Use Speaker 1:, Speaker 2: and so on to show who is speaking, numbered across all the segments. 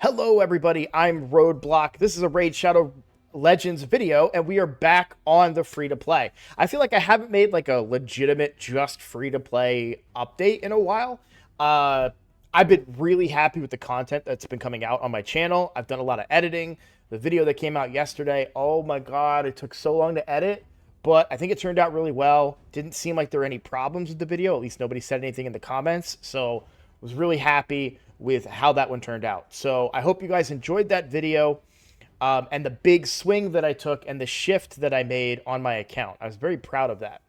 Speaker 1: Hello, everybody. I'm Roadblock. This is a Raid Shadow Legends video, and we are back on the free-to-play. I feel like I haven't made like a legitimate just free-to-play update in a while. Uh, I've been really happy with the content that's been coming out on my channel. I've done a lot of editing. The video that came out yesterday, oh my god, it took so long to edit, but I think it turned out really well. Didn't seem like there were any problems with the video. At least nobody said anything in the comments, so was really happy with how that one turned out. So I hope you guys enjoyed that video and the big swing that I took and the shift that I made on my account. I was very proud of that.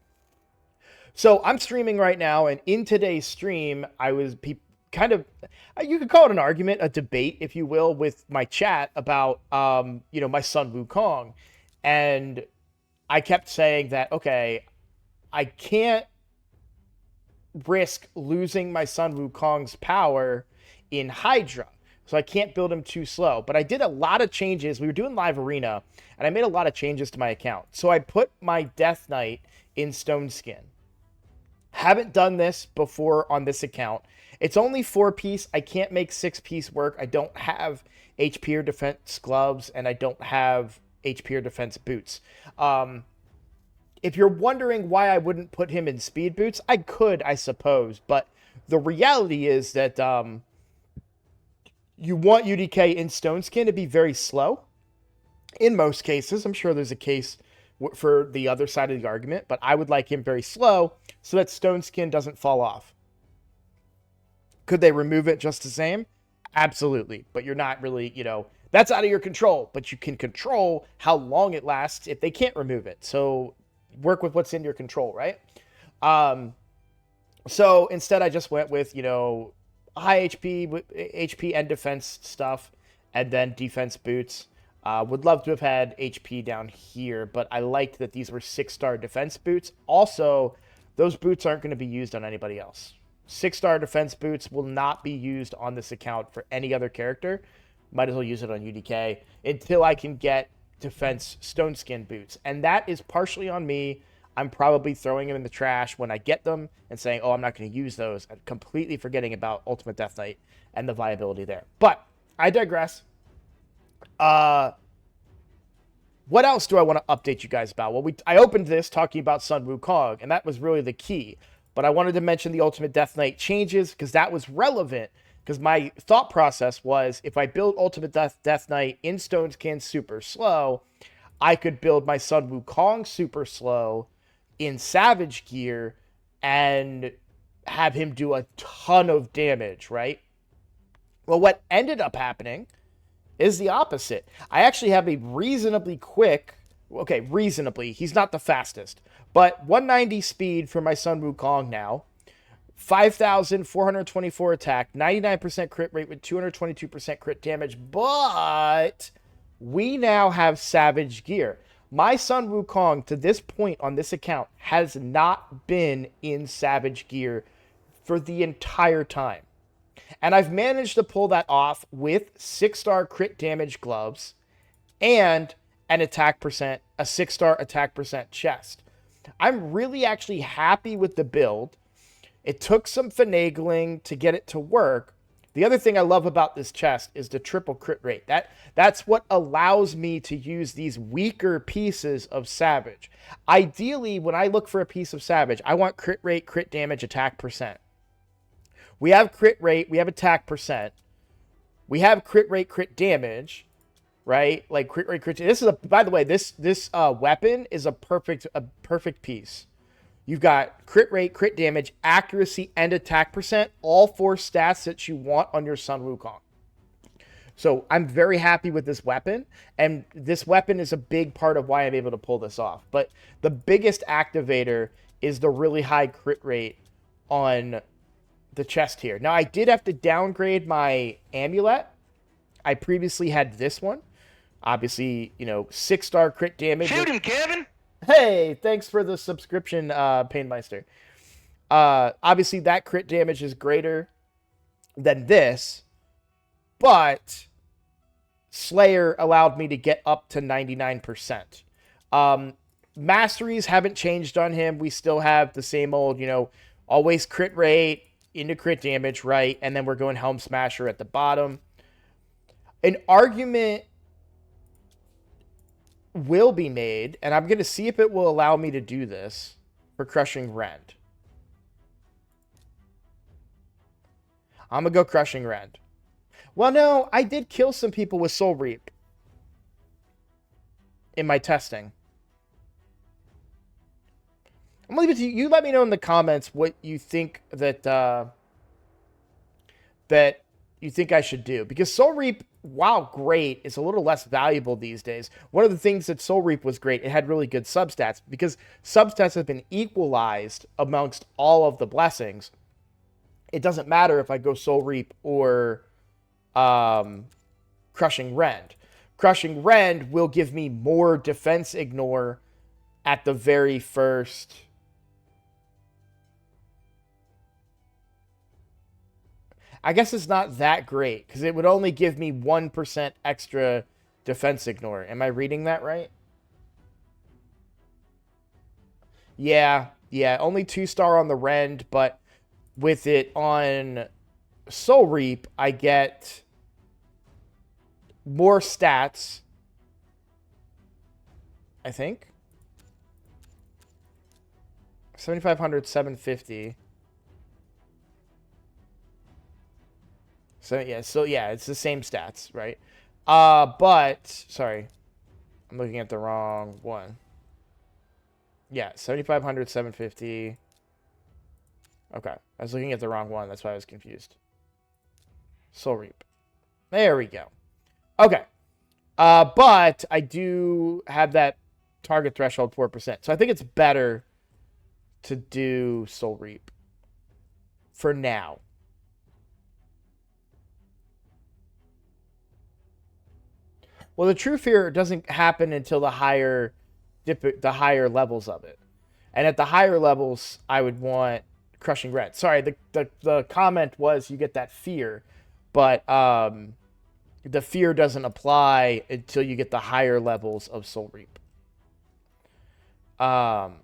Speaker 1: So I'm streaming right now, and in today's stream, I was kind of, you could call it an argument, a debate, if you will, with my chat about, my Sun Wukong. And I kept saying that, okay, I can't risk losing my Sun Wukong's power in Hydra. So I can't build him too slow. But I did a lot of changes. We were doing live arena, and I made a lot of changes to my account. So I put my Death Knight in Stone Skin. Haven't done this before on this account. It's only 4-piece. I can't make 6-piece work. I don't have HP or defense gloves, and I don't have HP or defense boots. If you're wondering why I wouldn't put him in speed boots, I could, I suppose. But the reality is that you want UDK in Stone Skin to be very slow. In most cases, I'm sure there's a case for the other side of the argument, but I would like him very slow so that Stone Skin doesn't fall off. Could they remove it just the same? Absolutely. But you're not really, that's out of your control. But you can control how long it lasts if they can't remove it. So work with what's in your control, right? So instead I just went with, high HP and defense stuff, and then defense boots. Would love to have had HP down here, but I liked that these were 6-star defense boots. Also, those boots aren't going to be used on anybody else. 6-star defense boots will not be used on this account for any other character. Might as well use it on UDK until I can get defense stone skin boots. And that is partially on me. I'm probably throwing them in the trash when I get them and saying, oh, I'm not going to use those, and completely forgetting about Ultimate Death Knight and the viability there. But I digress. What else do I want to update you guys about? Well, I opened this talking about Sun Wukong, and that was really the key. But I wanted to mention the Ultimate Death Knight changes because that was relevant, because my thought process was if I build Ultimate Death Knight in Stone Skin super slow, I could build my Sun Wukong super slow in Savage gear and have him do a ton of damage, right? Well, what ended up happening is the opposite. I actually have a reasonably, he's not the fastest, but 190 speed for my Sun Wukong now, 5,424 attack, 99% crit rate with 222% crit damage, but we now have Savage gear. My Sun Wukong, to this point on this account, has not been in Savage gear for the entire time. And I've managed to pull that off with 6-star crit damage gloves and an attack percent, a 6-star attack percent chest. I'm really actually happy with the build. It took some finagling to get it to work. The other thing I love about this chest is the triple crit rate. That's what allows me to use these weaker pieces of Savage. Ideally, when I look for a piece of Savage, I want crit rate, crit damage, attack percent. We have crit rate, we have attack percent. We have crit rate, crit damage, right? Like crit rate, crit. This is by the way, this weapon is a perfect piece. You've got crit rate, crit damage, accuracy, and attack percent. All 4 stats that you want on your Sun Wukong. So I'm very happy with this weapon. And this weapon is a big part of why I'm able to pull this off. But the biggest activator is the really high crit rate on the chest here. Now, I did have to downgrade my amulet. I previously had this one. Obviously, 6-star crit damage.
Speaker 2: Shoot him, Kevin!
Speaker 1: Hey, thanks for the subscription, Painmeister. Obviously, that crit damage is greater than this, but Slayer allowed me to get up to 99%. Masteries haven't changed on him. We still have the same old, always crit rate into crit damage, right? And then we're going Helm Smasher at the bottom. An argument will be made, and I'm going to see if it will allow me to do this for Crushing Rend. I'm going to go Crushing Rend. Well, no, I did kill some people with Soul Reap in my testing. I'm going to leave it to you. You let me know in the comments what you think that that you think I should do. Because Soul Reap, while great, is a little less valuable these days. One of the things that Soul Reap was great, it had really good substats. Because substats have been equalized amongst all of the blessings. It doesn't matter if I go Soul Reap or Crushing Rend. Crushing Rend will give me more defense ignore at the very first. I guess it's not that great because it would only give me 1% extra defense ignore. Am I reading that right? Yeah, only 2-star on the Rend, but with it on Soul Reap, I get more stats, I think. 7,500, 750. So yeah, it's the same stats, right? But sorry, I'm looking at the wrong one. Yeah, 7,500, 750. Okay, I was looking at the wrong one. That's why I was confused. Soul Reap. There we go. Okay. But I do have that target threshold 4%. So I think it's better to do Soul Reap for now. Well, the True Fear doesn't happen until the higher levels of it. And at the higher levels, I would want Crushing Rend. Sorry, the comment was you get that fear, but the fear doesn't apply until you get the higher levels of Soul Reap. That's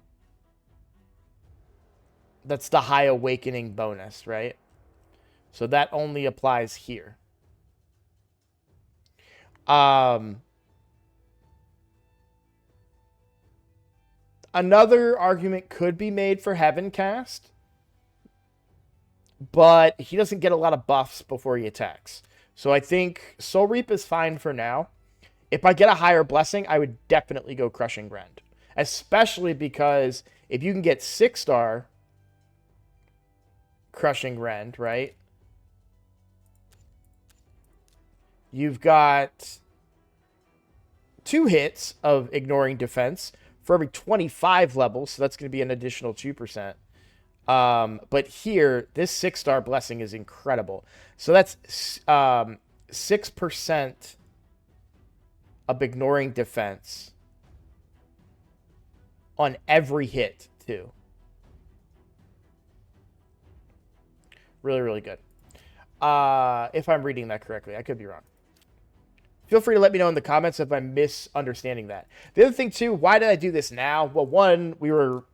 Speaker 1: the High Awakening bonus, right? So that only applies here. Another argument could be made for Heaven Cast, but he doesn't get a lot of buffs before he attacks. So I think Soul Reap is fine for now. If I get a higher blessing, I would definitely go Crushing Rend. Especially because if you can get 6-star Crushing Rend, right? You've got 2 hits of ignoring defense for every 25 levels, so that's going to be an additional 2%. But here, this 6-star blessing is incredible. So that's 6% of ignoring defense on every hit, too. Really, really good. If I'm reading that correctly. I could be wrong. Feel free to let me know in the comments if I'm misunderstanding that. The other thing, too, why did I do this now? Well, 1, we were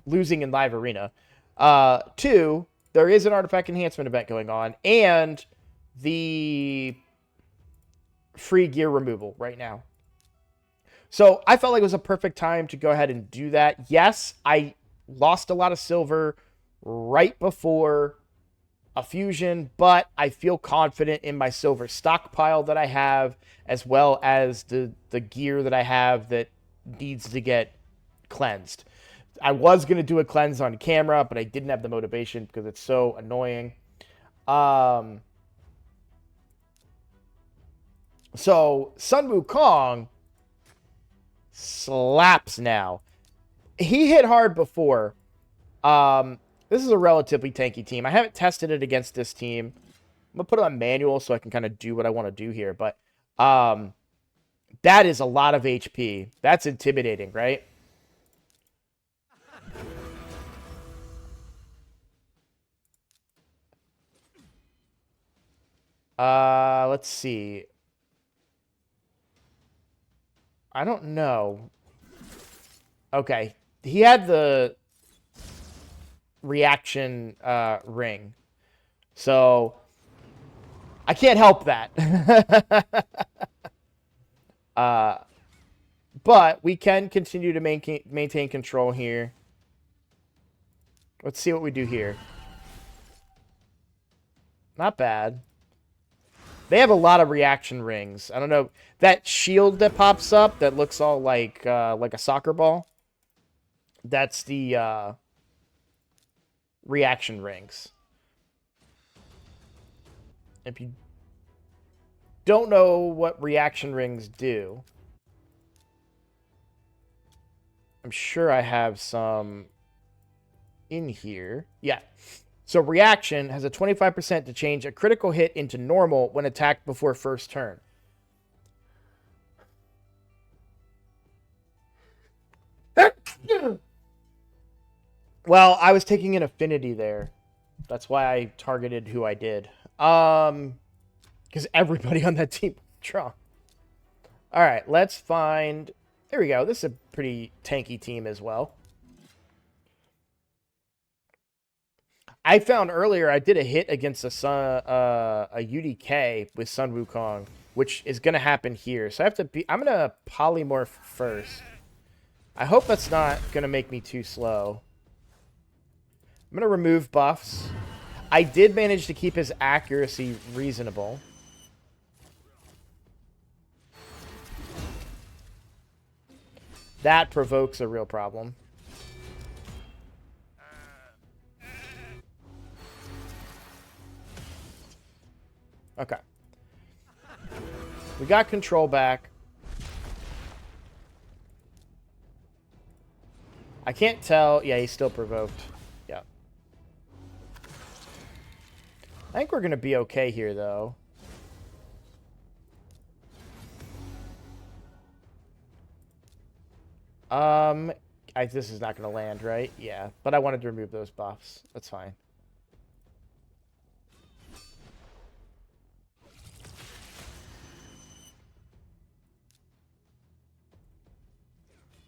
Speaker 1: losing in live arena. 2, there is an artifact enhancement event going on, and the free gear removal right now. So I felt like it was a perfect time to go ahead and do that. Yes, I lost a lot of silver right before a fusion, but I feel confident in my silver stockpile that I have, as well as the gear that I have that needs to get cleansed. I was going to do a cleanse on camera, but I didn't have the motivation because it's so annoying. So Sun Wukong slaps now. He hit hard before. This is a relatively tanky team. I haven't tested it against this team. I'm going to put it on manual so I can kind of do what I want to do here. But that is a lot of HP. That's intimidating, right? Let's see. I don't know. Okay. He had the reaction ring. So I can't help that. But we can continue to maintain control here. Let's see what we do here. Not bad. They have a lot of reaction rings. I don't know. That shield that pops up that looks all like a soccer ball. That's the reaction rings. If you don't know what reaction rings do, I'm sure I have some in here. Yeah. So reaction has a 25% to change a critical hit into normal when attacked before first turn. Well, I was taking an affinity there. That's why I targeted who I did. Because everybody on that team was strong. All right, let's find... There we go. This is a pretty tanky team as well. I found earlier I did a hit against a UDK with Sun Wukong, which is going to happen here. So I have to be... I'm going to polymorph first. I hope that's not going to make me too slow. I'm going to remove buffs. I did manage to keep his accuracy reasonable. That provokes a real problem. Okay. We got control back. I can't tell. Yeah, he's still provoked. Yeah. I think we're going to be okay here, though. This is not going to land, right? Yeah, but I wanted to remove those buffs. That's fine.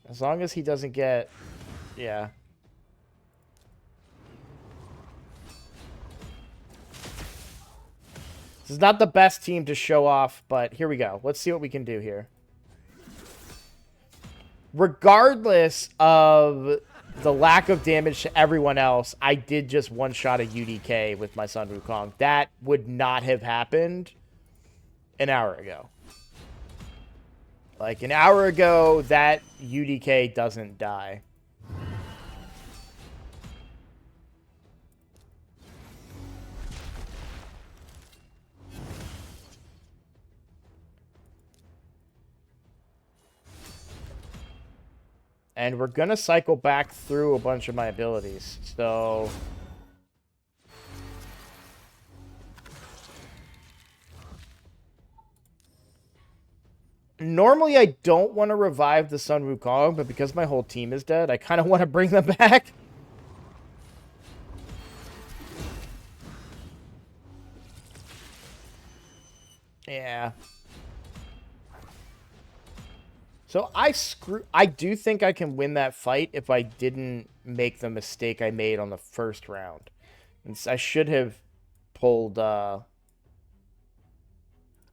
Speaker 1: As long as he doesn't get... Yeah. This is not the best team to show off, but here we go. Let's see what we can do here. Regardless of the lack of damage to everyone else, I did just one-shot a UDK with my Sun Wukong. That would not have happened an hour ago. Like, an hour ago, that UDK doesn't die. And we're going to cycle back through a bunch of my abilities. So... Normally, I don't want to revive the Sun Wukong, but because my whole team is dead, I kind of want to bring them back. Yeah. So I do think I can win that fight if I didn't make the mistake I made on the first round. And I should have pulled...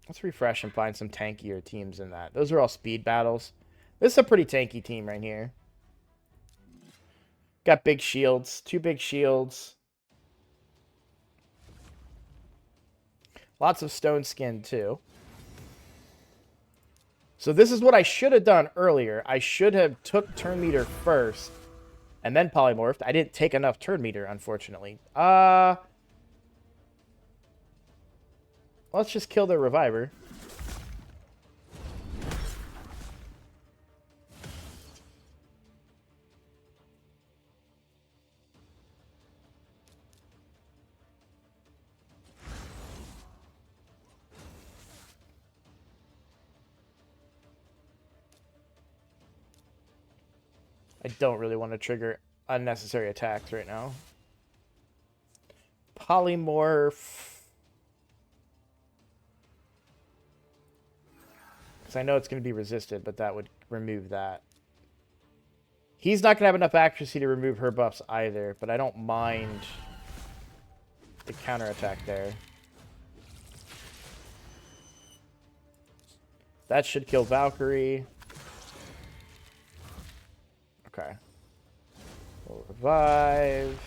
Speaker 1: Let's refresh and find some tankier teams in that. Those are all speed battles. This is a pretty tanky team right here. Got big shields. 2 big shields. Lots of stone skin, too. So this is what I should have done earlier. I should have took turn meter first and then polymorphed. I didn't take enough turn meter, unfortunately. Let's just kill the reviver. I don't really want to trigger unnecessary attacks right now. Polymorph. Because I know it's going to be resisted, but that would remove that. He's not going to have enough accuracy to remove her buffs either, but I don't mind the counterattack there. That should kill Valkyrie. Okay. We'll revive.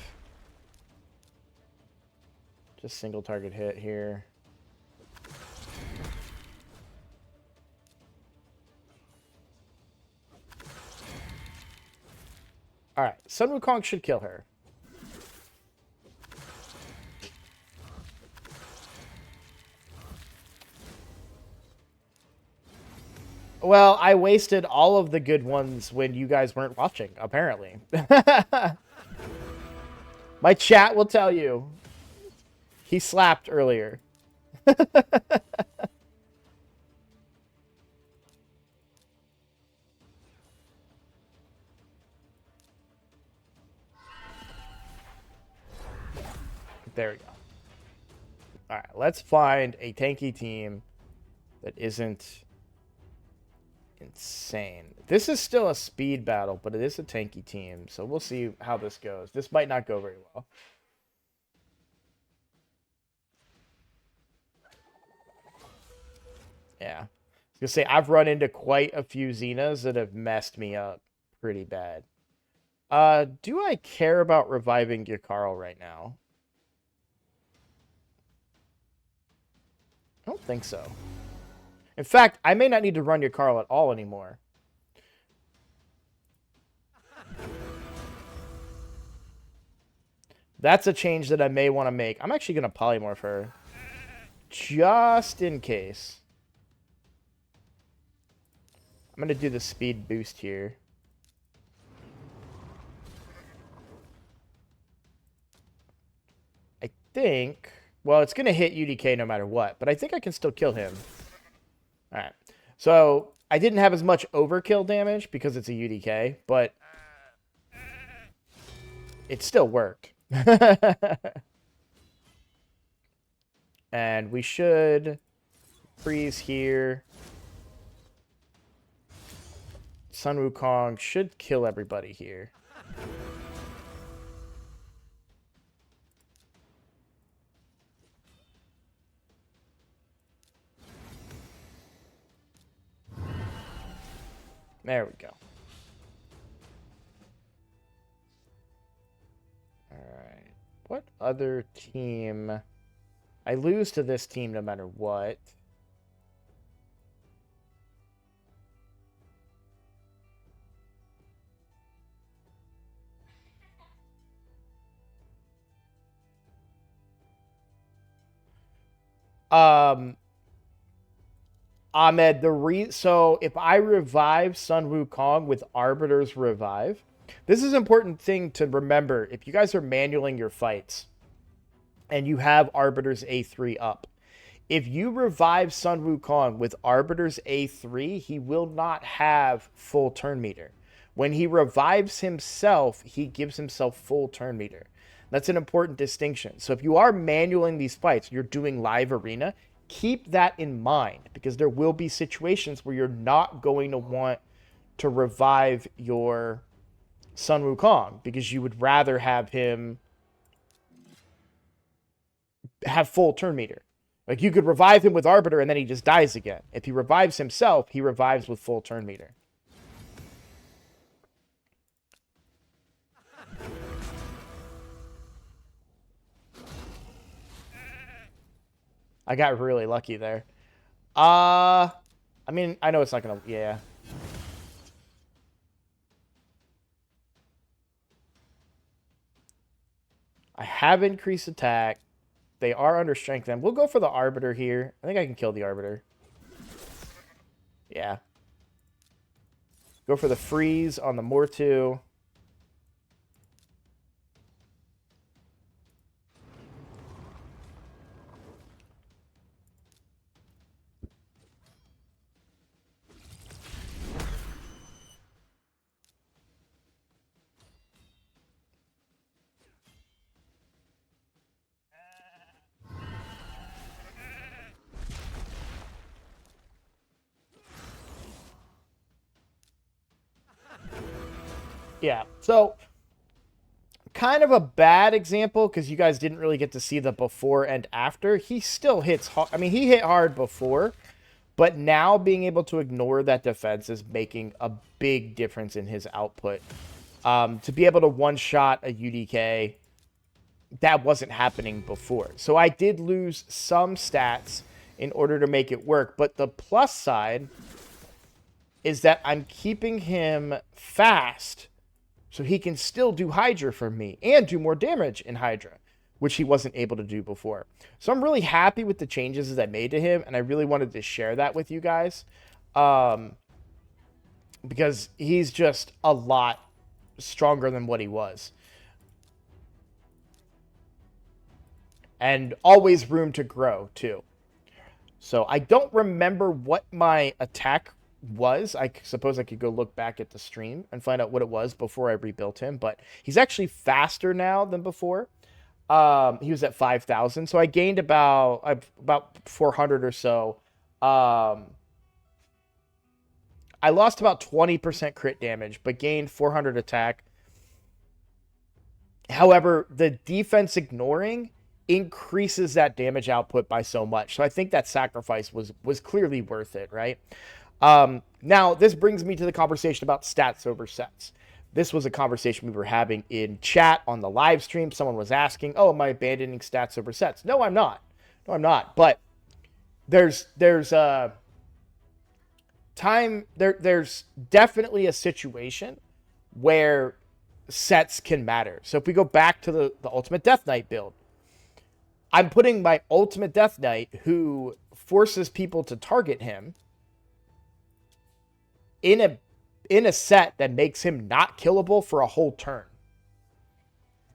Speaker 1: Just single target hit here. Alright, Sun Wukong should kill her. Well, I wasted all of the good ones when you guys weren't watching, apparently. My chat will tell you. He slapped earlier. There we go. Alright, let's find a tanky team that isn't insane. This is still a speed battle, but it is a tanky team, so we'll see how this goes. This might not go very well. Yeah. I was gonna say, I've run into quite a few Xenas that have messed me up pretty bad. Do I care about reviving Yakarl right now? I don't think so. In fact, I may not need to run Yakarl at all anymore. That's a change that I may want to make. I'm actually going to polymorph her. Just in case. I'm going to do the speed boost here. I think... Well, it's going to hit UDK no matter what, but I think I can still kill him. Alright. So, I didn't have as much overkill damage because it's a UDK, but it still worked. And we should freeze here. Sun Wukong should kill everybody here. There we go. Alright. What other team? I lose to this team no matter what. Ahmed, so if I revive Sun Wukong with Arbiter's Revive, this is an important thing to remember. If you guys are manualing your fights and you have Arbiter's A3 up, if you revive Sun Wukong with Arbiter's A3, he will not have full turn meter. When he revives himself, he gives himself full turn meter. That's an important distinction. So if you are manualing these fights, you're doing live arena, keep that in mind, because there will be situations where you're not going to want to revive your Sun Wukong because you would rather have him have full turn meter. Like, you could revive him with Arbiter and then he just dies again. If he revives himself, he revives with full turn meter. I got really lucky there. I mean, I know it's not gonna... Yeah. I have increased attack. They are under strength. Then we'll go for the Arbiter here. I think I can kill the Arbiter. Yeah. Go for the freeze on the Mortu. Yeah, so kind of a bad example because you guys didn't really get to see the before and after. He still hits hard. I mean, he hit hard before, But now being able to ignore that defense is making a big difference in his output. To be able to one-shot a UDK, that wasn't happening before. So I did lose some stats in order to make it work. But the plus side is that I'm keeping him fast so he can still do Hydra for me and do more damage in Hydra, which he wasn't able to do before. So I'm really happy with the changes that I made to him, and I really wanted to share that with you guys, because he's just a lot stronger than what he was. And always room to grow, too. So I don't remember what my attack was. I suppose I could go look back at the stream and find out what it was before I rebuilt him, but he's actually faster now than before. He was at 5,000, so I gained about 400 or so. I lost about 20% crit damage, but gained 400 attack. However, the defense ignoring increases that damage output by so much. So I think that sacrifice was clearly worth it, right? Now, this brings me to the conversation about stats over sets. This was a conversation we were having in chat on the live stream. Someone was asking, oh, am I abandoning stats over sets? No, I'm not. No, I'm not. But there's definitely a situation where sets can matter. So if we go back to the Ultimate Death Knight build, I'm putting my Ultimate Death Knight, who forces people to target him, in a set that makes him not killable for a whole turn.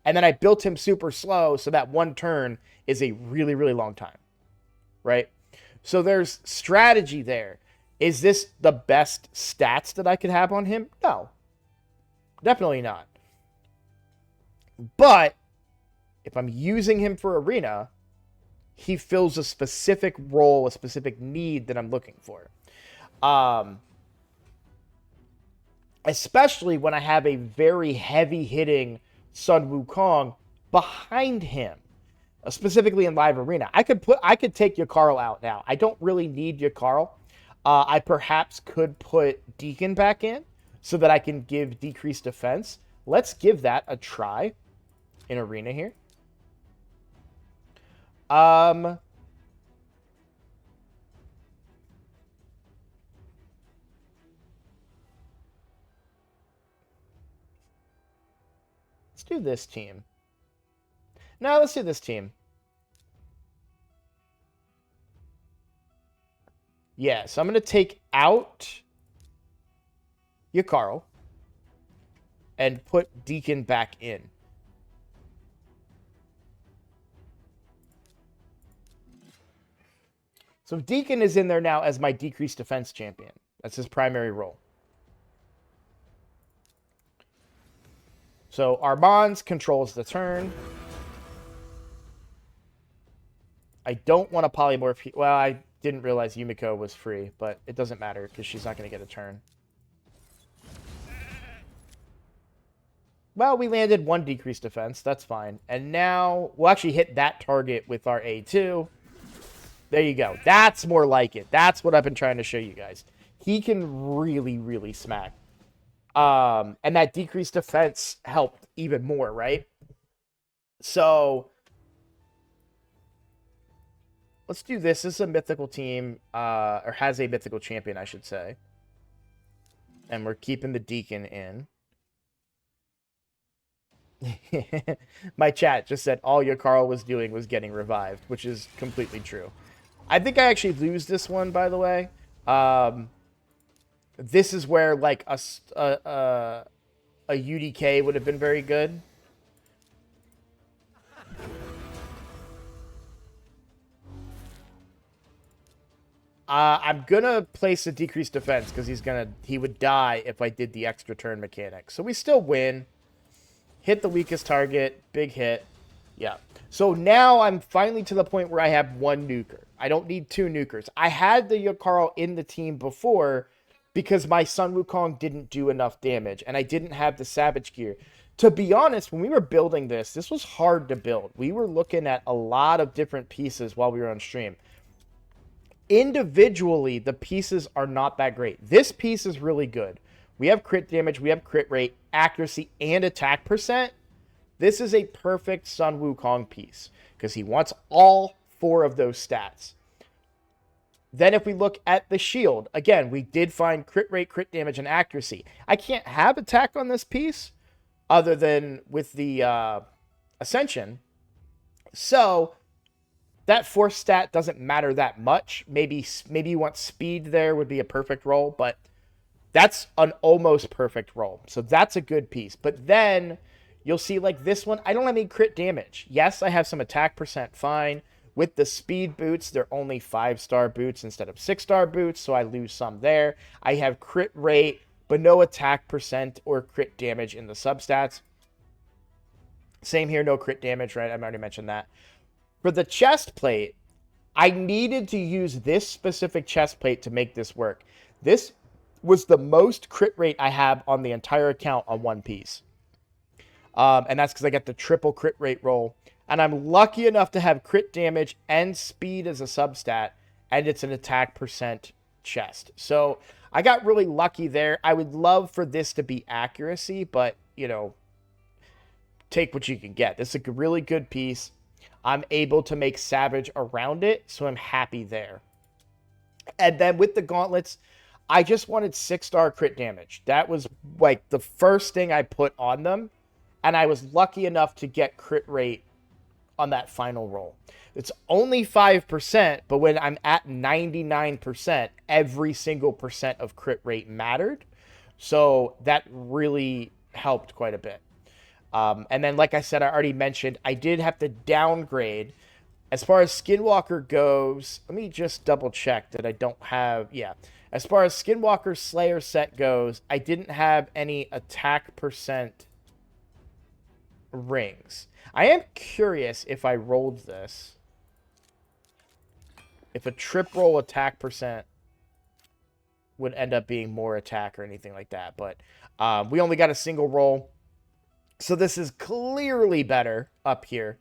Speaker 1: And then I built him super slow, so that one turn is a really, really long time, right? So there's strategy there. Is this the best stats that I could have on him? No, definitely not. But if I'm using him for arena, he fills a specific role, a specific need that I'm looking for. Especially when I have a very heavy-hitting Sun Wukong behind him, specifically in live arena. I could take Yakarl out now. I don't really need Yakarl. I perhaps could put Deacon back in so that I can give decreased defense. Let's give that a try in arena here. Let's do this team. No, let's do this team. Yeah, so I'm going to take out Yakarl and put Deacon back in. So Deacon is in there now as my decreased defense champion. That's his primary role. So Armand's controls the turn. I don't want to polymorph. Well, I didn't realize Yumiko was free, but it doesn't matter because she's not going to get a turn. Well, we landed one decreased defense. That's fine. And now we'll actually hit that target with our A2. There you go. That's more like it. That's what I've been trying to show you guys. He can really, really smack. And that decreased defense helped even more, right? So let's do this. This is a mythical team, or has a mythical champion, I should say. And we're keeping the Deacon in. My chat just said all Yakarl was doing was getting revived, which is completely true. I think I actually lose this one, by the way. This is where like a UDK would have been very good. I'm gonna place a decreased defense because he would die if I did the extra turn mechanic. So we still win. Hit the weakest target, big hit. Yeah. So now I'm finally to the point where I have one nuker. I don't need two nukers. I had the Yakarl in the team before because my Sun Wukong didn't do enough damage and I didn't have the Savage gear. To be honest, when we were building this was hard to build. We were looking at a lot of different pieces while we were on stream. Individually, the pieces are not that great. This piece is really good. We have crit damage, we have crit rate, accuracy, and attack percent. This is a perfect Sun Wukong piece because he wants all 4 of those stats. Then if we look at the shield, again, we did find crit rate, crit damage, and accuracy. I can't have attack on this piece other than with the Ascension. So that 4th stat doesn't matter that much. Maybe you want speed there would be a perfect roll, but that's an almost perfect roll. So that's a good piece. But then you'll see like this one, I don't have any crit damage. Yes, I have some attack percent, fine. With the speed boots, they're only 5-star boots instead of 6-star boots, so I lose some there. I have crit rate, but no attack percent or crit damage in the substats. Same here, no crit damage, right? I've already mentioned that. For the chest plate, I needed to use this specific chest plate to make this work. This was the most crit rate I have on the entire account on one piece. And that's because I got the triple crit rate roll. And I'm lucky enough to have crit damage and speed as a substat. And it's an attack percent chest. So I got really lucky there. I would love for this to be accuracy, but, you know, take what you can get. This is a really good piece. I'm able to make Savage around it, so I'm happy there. And then with the gauntlets, I just wanted 6-star crit damage. That was like the first thing I put on them. And I was lucky enough to get crit rate on that final roll. It's only 5%, but when I'm at 99%, every single percent of crit rate mattered. So that really helped quite a bit. And then, like I said, I already mentioned, I did have to downgrade. As far as Skinwalker goes, let me just double check that I don't have, yeah. As far as Skinwalker Slayer set goes, I didn't have any attack percent rings. I am curious if I rolled this. If a trip roll attack percent would end up being more attack or anything like that. But we only got a single roll. So this is clearly better up here.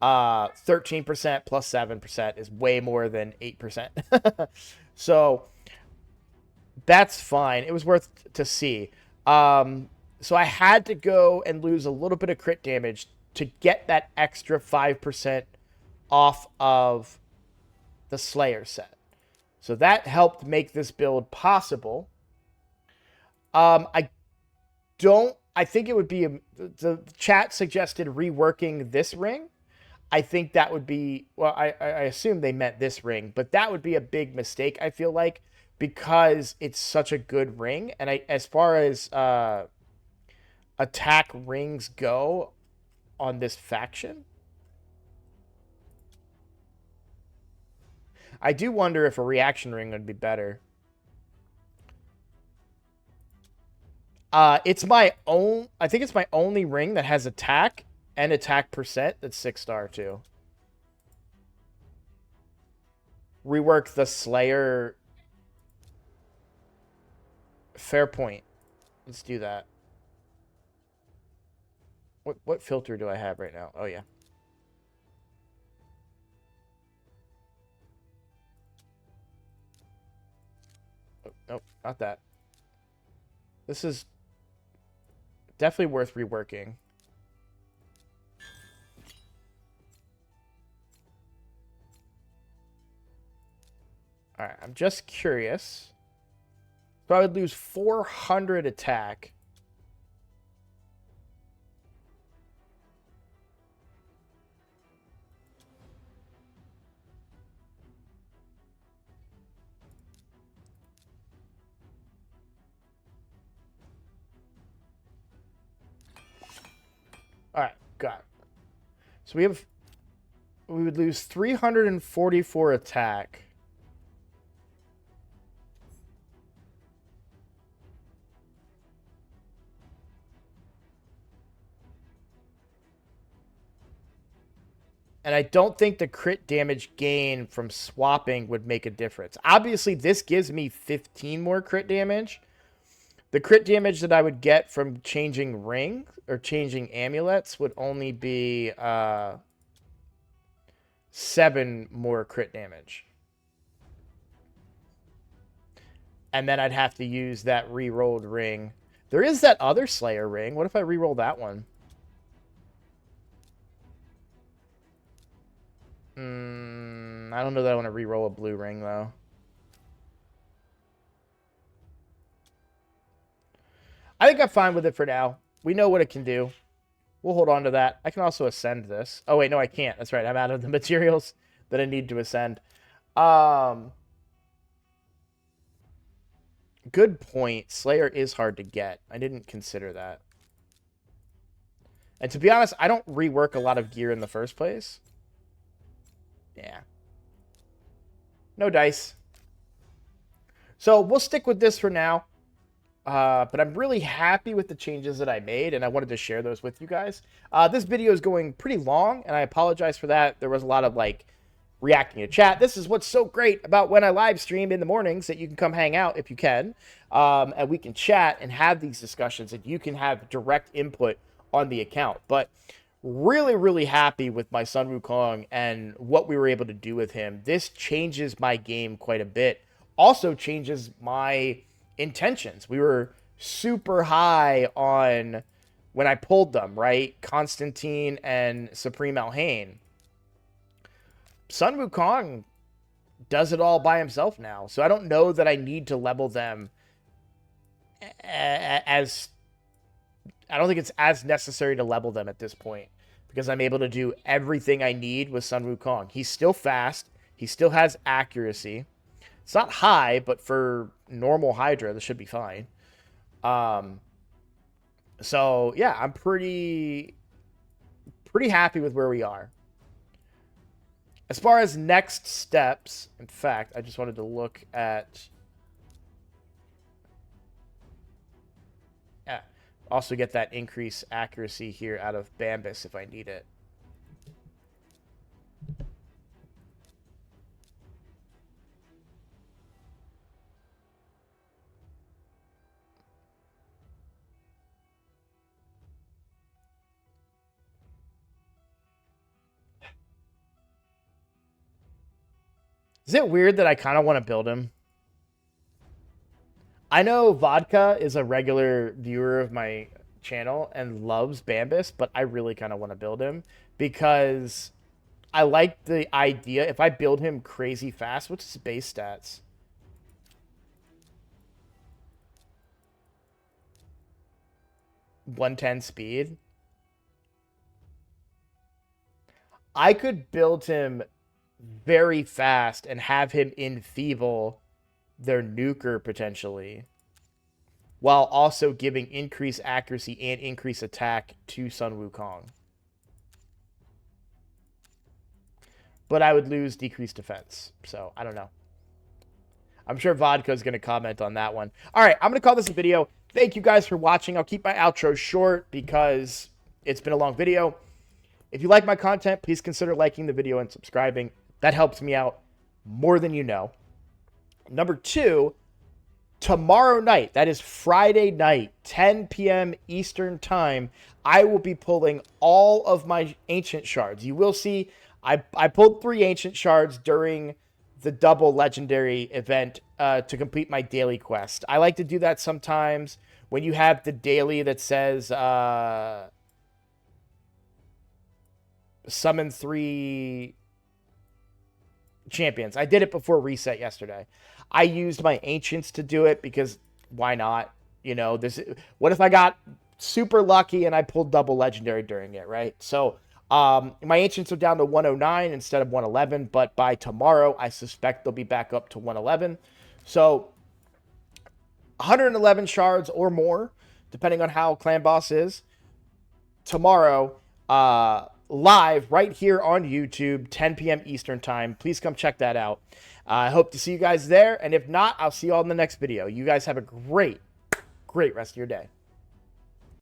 Speaker 1: 13% plus 7% is way more than 8%. So that's fine. It was worth to see. So I had to go and lose a little bit of crit damage to get that extra 5% off of the Slayer set. So that helped make this build possible. I think it would be, the chat suggested reworking this ring. I think that would be, well, I assume they meant this ring, but that would be a big mistake, I feel like, because it's such a good ring. And as far as attack rings go on this faction, I do wonder if a reaction ring would be better. It's my own, I think it's my only ring that has attack and attack percent that's 6-star too. Rework the Slayer. Fair point. Let's do that. What filter do I have right now? Oh, yeah. Oh, nope, not that. This is definitely worth reworking. Alright, I'm just curious. So I would lose 400 attack. Alright, got it. So we would lose 344 attack. And I don't think the crit damage gain from swapping would make a difference. Obviously, this gives me 15 more crit damage. The crit damage that I would get from changing ring or changing amulets would only be 7 more crit damage. And then I'd have to use that re-rolled ring. There is that other Slayer ring. What if I re-roll that one? I don't know that I want to re-roll a blue ring, though. I think I'm fine with it for now. We know what it can do. We'll hold on to that. I can also ascend this. Oh, wait, no, I can't. That's right. I'm out of the materials that I need to ascend. Good point. Slayer is hard to get. I didn't consider that. And to be honest, I don't rework a lot of gear in the first place. Yeah. No dice. So we'll stick with this for now. But I'm really happy with the changes that I made, and I wanted to share those with you guys. This video is going pretty long, and I apologize for that. There was a lot of, like, reacting to chat. This is what's so great about when I live stream in the mornings, that you can come hang out if you can, and we can chat and have these discussions, and you can have direct input on the account. But really, really happy with my Sun Wukong and what we were able to do with him. This changes my game quite a bit. Also changes my intentions. We were super high on when I pulled them, right? Constantine and Supreme Alhain. Sun Wukong does it all by himself now. So I don't know that I need to level them as... I don't think it's as necessary to level them at this point, because I'm able to do everything I need with Sun Wukong. He's still fast. He still has accuracy. It's not high, but for normal Hydra, this should be fine. So, yeah, I'm pretty happy with where we are. As far as next steps, in fact, I just wanted to look at... Yeah, also get that increased accuracy here out of Bambus if I need it. Is it weird that I kind of want to build him? I know Vodka is a regular viewer of my channel and loves Bambus, but I really kind of want to build him because I like the idea. If I build him crazy fast, what's his base stats? .110 speed. I could build him very fast and have him enfeeble their nuker potentially, while also giving increased accuracy and increased attack to Sun Wukong. But I would lose decreased defense, so I don't know. I'm sure Vodka is going to comment on that one. All right, I'm going to call this a video. Thank you guys for watching. I'll keep my outro short because it's been a long video. If you like my content, please consider liking the video and subscribing. That helps me out more than you know. Number 2, tomorrow night, that is Friday night, 10 p.m. Eastern time, I will be pulling all of my ancient shards. You will see I pulled 3 ancient shards during the double legendary event to complete my daily quest. I like to do that sometimes when you have the daily that says summon 3 champions. I did it before reset yesterday. I used my ancients to do it because why not? You know, what if I got super lucky and I pulled double legendary during it, right? So my ancients are down to 109 instead of 111, but by tomorrow I suspect they'll be back up to 111. So 111 shards or more, depending on how clan boss is. Tomorrow, live right here on YouTube, 10 p.m. Eastern time. Please come check that out. I hope to see you guys there. And if not, I'll see you all in the next video. You guys have a great rest of your day.